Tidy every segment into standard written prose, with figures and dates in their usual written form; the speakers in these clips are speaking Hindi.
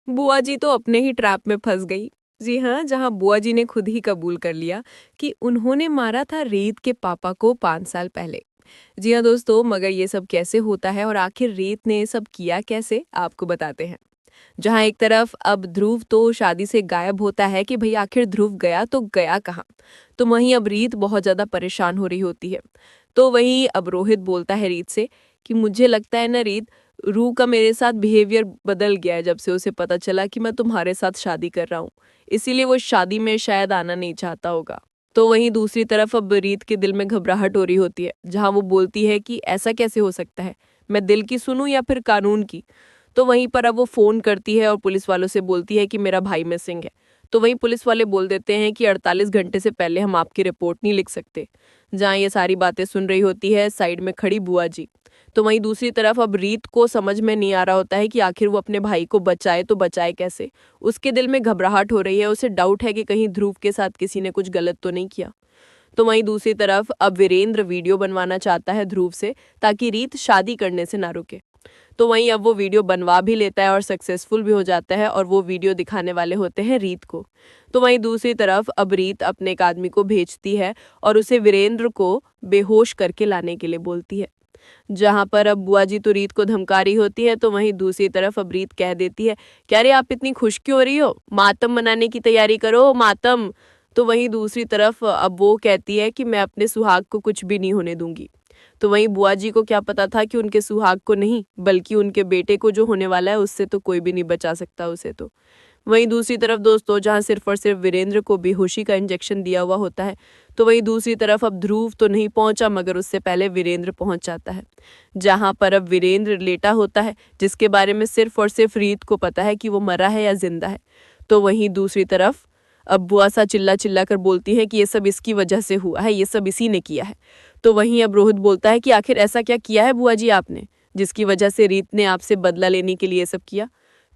बुआ जी तो अपने ही ट्रैप में फंस गई। जी हाँ, जहाँ बुआ जी ने खुद ही कबूल कर लिया कि उन्होंने मारा था रीत के पापा को 5 साल पहले। जी हाँ दोस्तों, मगर ये सब कैसे होता है और आखिर रीत ने ये सब किया कैसे, आपको बताते हैं। जहाँ एक तरफ अब ध्रुव तो शादी से गायब होता है कि भाई आखिर ध्रुव गया तो गया कहाँ। तो वहीं अब रीत बहुत ज्यादा परेशान हो रही होती है। तो वहीं अब रोहित बोलता है रीत से कि मुझे लगता है ना रीत, रू का मेरे साथ बिहेवियर बदल गया है जब से उसे पता चला कि मैं तुम्हारे साथ शादी कर रहा हूँ। इसीलिए वो शादी में शायद आना नहीं चाहता होगा। तो वहीं दूसरी तरफ अब रीत के दिल में घबराहट हो रही होती है, जहाँ वो बोलती है कि ऐसा कैसे हो सकता है, मैं दिल की सुनूं या फिर कानून की। तो वहीं पर अब वो फ़ोन करती है और पुलिस वालों से बोलती है कि मेरा भाई मिसिंग है। तो वहीं पुलिस वाले बोल देते हैं कि 48 घंटे से पहले हम आपकी रिपोर्ट नहीं लिख सकते। जहाँ ये सारी बातें सुन रही होती है साइड में खड़ी बुआ जी। तो वहीं दूसरी तरफ अब रीत को समझ में नहीं आ रहा होता है कि आखिर वो अपने भाई को बचाए तो बचाए कैसे। उसके दिल में घबराहट हो रही है, उसे डाउट है कि कहीं ध्रुव के साथ किसी ने कुछ गलत तो नहीं किया। तो वहीं दूसरी तरफ अब वीरेंद्र वीडियो बनवाना चाहता है ध्रुव से, ताकि रीत शादी करने से ना रुके। तो वहीं अब वो वीडियो बनवा भी लेता है और सक्सेसफुल भी हो जाता है, और वो वीडियो दिखाने वाले होते हैं रीत को। तो वहीं दूसरी तरफ अब रीत अपने एक आदमी को भेजती है और उसे वीरेंद्र को बेहोश करके लाने के लिए बोलती है। जहां पर अब बुआ जी तो रीत को धमका रही होती है, तो वहीं दूसरी तरफ अब रीत कह देती है, क्या रे आप इतनी खुश क्यों हो रही हो, मातम मनाने की तैयारी करो, मातम। तो वहीं दूसरी तरफ अब वो कहती है कि मैं अपने सुहाग को कुछ भी नहीं होने दूंगी। तो वहीं बुआ जी को क्या पता था कि उनके सुहाग को नहीं, बल्कि उनके बेटे को जो होने वाला है उससे तो कोई भी नहीं बचा सकता उसे। तो वहीं दूसरी तरफ दोस्तों, जहां सिर्फ और सिर्फ वीरेंद्र को बेहोशी का इंजेक्शन दिया हुआ होता है, तो वहीं दूसरी तरफ अब ध्रुव तो नहीं पहुंचा, मगर उससे पहले वीरेंद्र पहुंच जाता है। जहां पर अब वीरेंद्र लेटा होता है, जिसके बारे में सिर्फ और सिर्फ रीत को पता है कि वो मरा है या जिंदा है। तो वहीं दूसरी तरफ अब बुआ सा चिल्ला चिल्ला कर बोलती है कि ये सब इसकी वजह से हुआ है, ये सब इसी ने किया है। तो वहीं अब रोहित बोलता है कि आखिर ऐसा क्या किया है बुआ जी आपने, जिसकी वजह से रीत ने आपसे बदला लेने के लिए ये सब किया।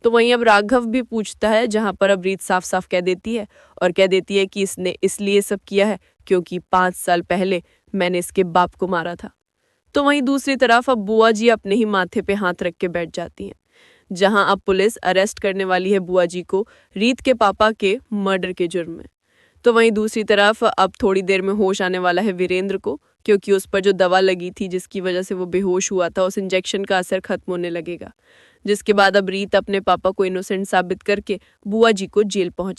तो वहीं अब राघव भी पूछता है, जहां पर अब रीत साफ साफ कह देती है, और कह देती है कि इसने इसलिए सब किया है क्योंकि 5 साल पहले मैंने इसके बाप को मारा था। तो वहीं दूसरी तरफ अब बुआ जी अपने ही माथे पे हाथ रख के बैठ जाती हैं, जहां अब पुलिस अरेस्ट करने वाली है बुआ जी को रीत के पापा के मर्डर के जुर्म में। तो वहीं दूसरी तरफ अब थोड़ी देर में होश आने वाला है वीरेंद्र को, क्योंकि उस पर जो दवा लगी थी जिसकी वजह से वो बेहोश हुआ था, उस इंजेक्शन का असर खत्म होने लगेगा। जिसके बाद अब रीत अपने पापा को इनोसेंट साबित करके बुआ जी को जेल पहुंचा